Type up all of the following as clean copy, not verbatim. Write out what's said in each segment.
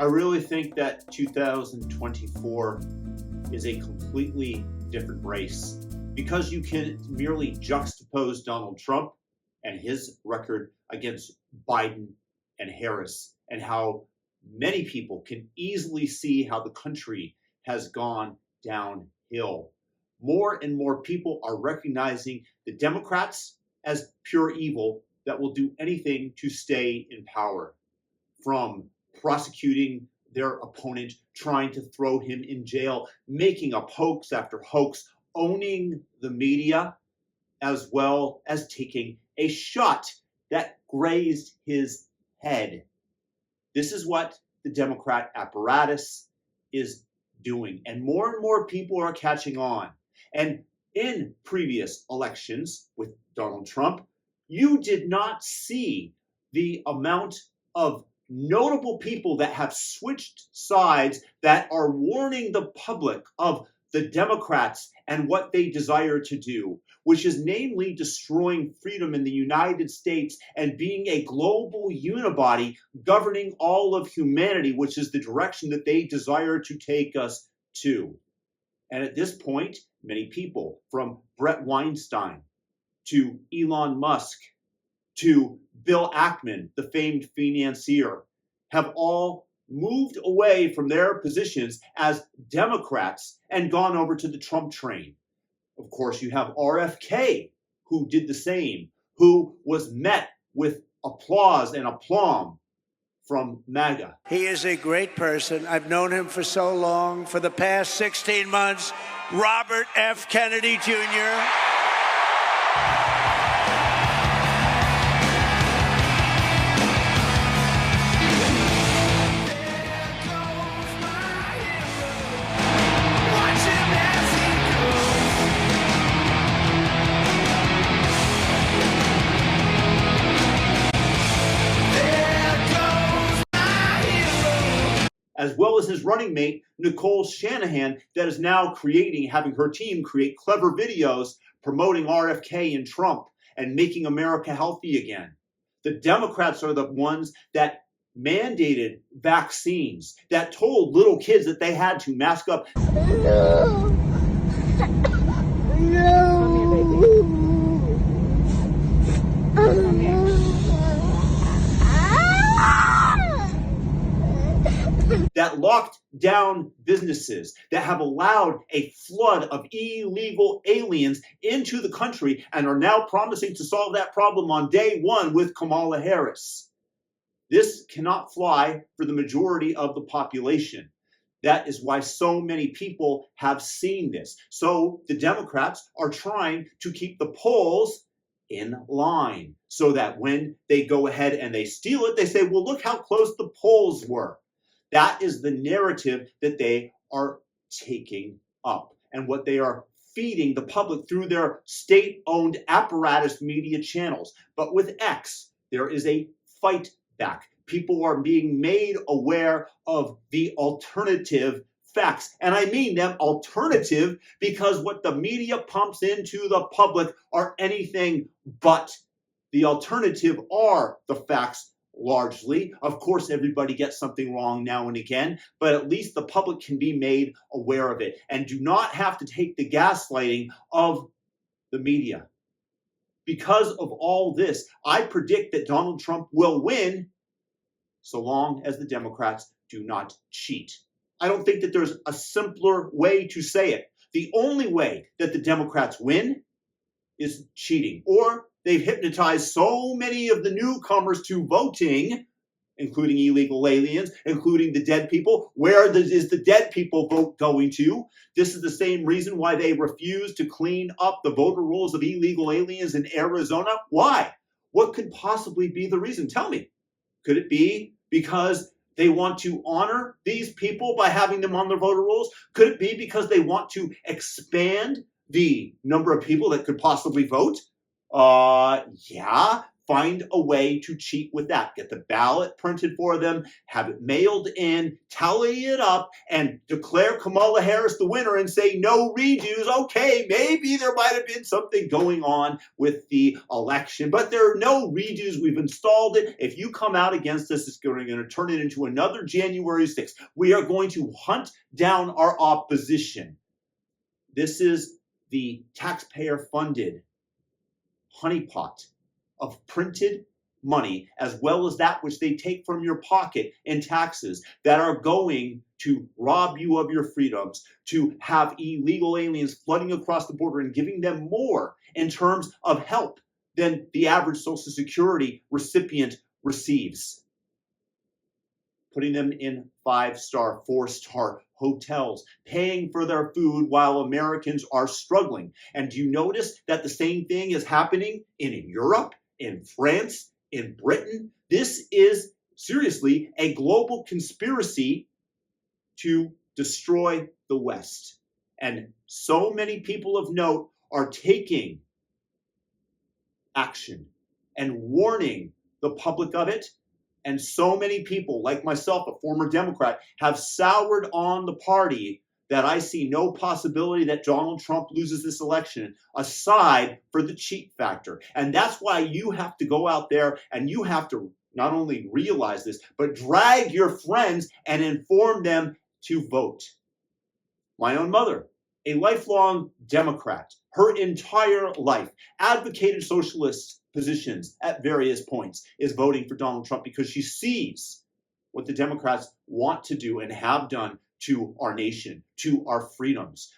I really think that 2024 is a completely different race because you can merely juxtapose Donald Trump and his record against Biden and Harris, and how many people can easily see how the country has gone downhill. More and more people are recognizing the Democrats as pure evil that will do anything to stay in power, from prosecuting their opponent, trying to throw him in jail, making up hoax after hoax, owning the media, as well as taking a shot that grazed his head. This is what the Democrat apparatus is doing, and more people are catching on. And in previous elections with Donald Trump, you did not see the amount of notable people that have switched sides, that are warning the public of the Democrats and what they desire to do, which is namely destroying freedom in the United States and being a global unibody governing all of humanity, which is the direction that they desire to take us to. And at this point, many people, from Brett Weinstein to Elon Musk to Bill Ackman, the famed financier, have all moved away from their positions as Democrats and gone over to the Trump train. Of course, you have RFK, who did the same, who was met with applause and aplomb from MAGA. He is a great person. I've known him for so long. For the past 16 months, Robert F. Kennedy Jr. As well as his running mate, Nicole Shanahan, that is now having her team create clever videos promoting RFK and Trump and making America healthy again. The Democrats are the ones that mandated vaccines, that told little kids that they had to mask up. No. That locked down businesses, that have allowed a flood of illegal aliens into the country and are now promising to solve that problem on day one with Kamala Harris. This cannot fly for the majority of the population. That is why so many people have seen this. So the Democrats are trying to keep the polls in line so that when they go ahead and they steal it, they say, well, look how close the polls were. That is the narrative that they are taking up and what they are feeding the public through their state-owned apparatus media channels. But with X, there is a fight back. People are being made aware of the alternative facts. And I mean them alternative because what the media pumps into the public are anything but. The alternative are the facts. Largely. Of course, everybody gets something wrong now and again, but at least the public can be made aware of it and do not have to take the gaslighting of the media. Because of all this, I predict that Donald Trump will win so long as the Democrats do not cheat. I don't think that there's a simpler way to say it. The only way that the Democrats win is cheating, or they've hypnotized so many of the newcomers to voting, including illegal aliens, including the dead people. Where is the dead people vote going to? This is the same reason why they refuse to clean up the voter rolls of illegal aliens in Arizona. Why? What could possibly be the reason? Tell me. Could it be because they want to honor these people by having them on their voter rolls? Could it be because they want to expand the number of people that could possibly vote? Yeah, find a way to cheat with that. Get the ballot printed for them, have it mailed in, tally it up, and declare Kamala Harris the winner and say no redos. Okay, maybe there might have been something going on with the election, but there are no redos. We've installed it. If you come out against us, it's going to turn it into another January 6th. We are going to hunt down our opposition. This is the taxpayer-funded honeypot of printed money, as well as that which they take from your pocket in taxes, that are going to rob you of your freedoms, to have illegal aliens flooding across the border and giving them more in terms of help than the average Social Security recipient receives. Putting them in 5-star, 4-star hotels, paying for their food while Americans are struggling. And do you notice that the same thing is happening in Europe, in France, in Britain? This is seriously a global conspiracy to destroy the West. And so many people of note are taking action and warning the public of it. And so many people, like myself, a former Democrat, have soured on the party that I see no possibility that Donald Trump loses this election aside for the cheat factor. And that's why you have to go out there and you have to not only realize this, but drag your friends and inform them to vote. My own mother, a lifelong Democrat, her entire life, advocated socialist positions at various points, is voting for Donald Trump because she sees what the Democrats want to do and have done to our nation, to our freedoms.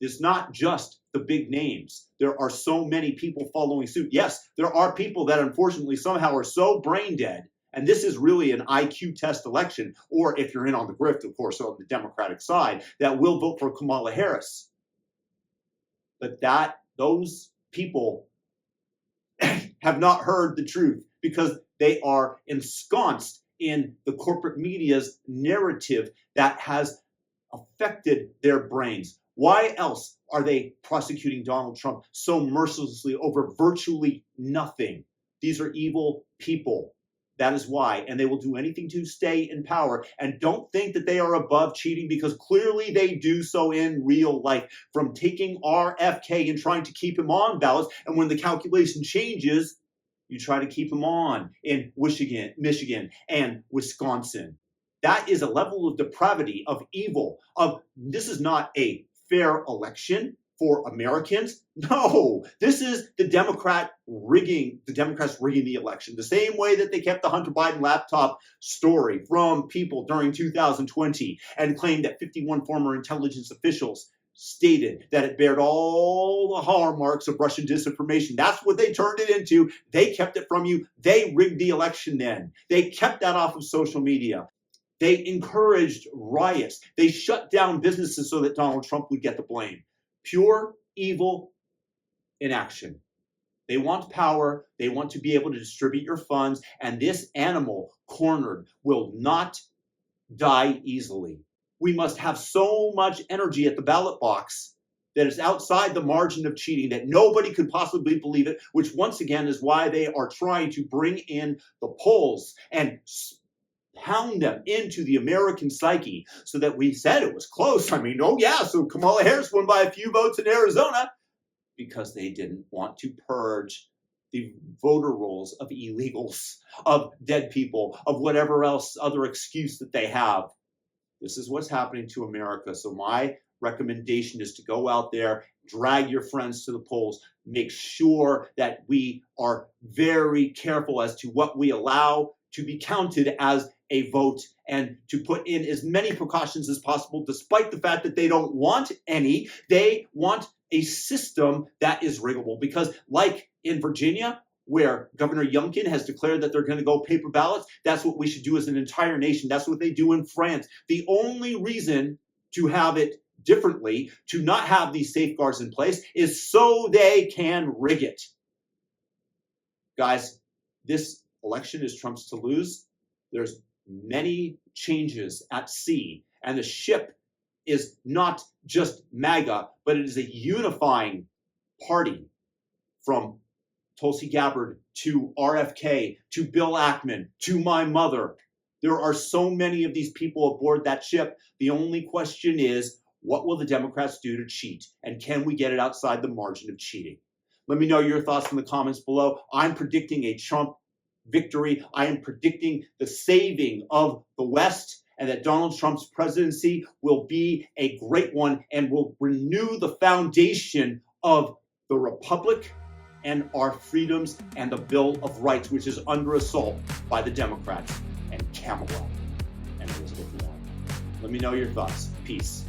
It's not just the big names. There are so many people following suit. Yes, there are people that unfortunately somehow are so brain dead, and this is really an IQ test election, or if you're in on the grift, of course, on the Democratic side, that will vote for Kamala Harris. But those people have not heard the truth because they are ensconced in the corporate media's narrative that has affected their brains. Why else are they prosecuting Donald Trump so mercilessly over virtually nothing? These are evil people. That is why. And they will do anything to stay in power. And don't think that they are above cheating, because clearly they do so in real life. From taking RFK and trying to keep him on ballots, and when the calculation changes, you try to keep him on in Michigan, and Wisconsin. That is a level of depravity, of evil, of this is not a fair election for Americans. No, this is the Democrats rigging the election. The same way that they kept the Hunter Biden laptop story from people during 2020 and claimed that 51 former intelligence officials stated that it bared all the hallmarks of Russian disinformation. That's what they turned it into. They kept it from you. They rigged the election then. They kept that off of social media. They encouraged riots. They shut down businesses so that Donald Trump would get the blame. Pure evil in action. They want power. They want to be able to distribute your funds. And this animal, cornered, will not die easily. We must have so much energy at the ballot box that is outside the margin of cheating that nobody could possibly believe it, which once again is why they are trying to bring in the polls and pound them into the American psyche so that we said it was close. I mean, oh yeah, so Kamala Harris won by a few votes in Arizona because they didn't want to purge the voter rolls of illegals, of dead people, of whatever else other excuse that they have. This is what's happening to America. So my recommendation is to go out there, drag your friends to the polls, make sure that we are very careful as to what we allow to be counted as a vote, and to put in as many precautions as possible, despite the fact that they don't want any. They want a system that is riggable, because like in Virginia, where Governor Youngkin has declared that they're going to go paper ballots, that's what we should do as an entire nation. That's what they do in France. The only reason to have it differently, to not have these safeguards in place, is so they can rig it. Guys, this election is Trump's to lose. There's many changes at sea, and the ship is not just MAGA, but it is a unifying party from Tulsi Gabbard, to RFK, to Bill Ackman, to my mother. There are so many of these people aboard that ship. The only question is, what will the Democrats do to cheat? And can we get it outside the margin of cheating? Let me know your thoughts in the comments below. I'm predicting a Trump victory. I am predicting the saving of the West, and that Donald Trump's presidency will be a great one and will renew the foundation of the Republic and our freedoms and the Bill of Rights, which is under assault by the Democrats and Kamala and Elizabeth Warren. Let me know your thoughts. Peace.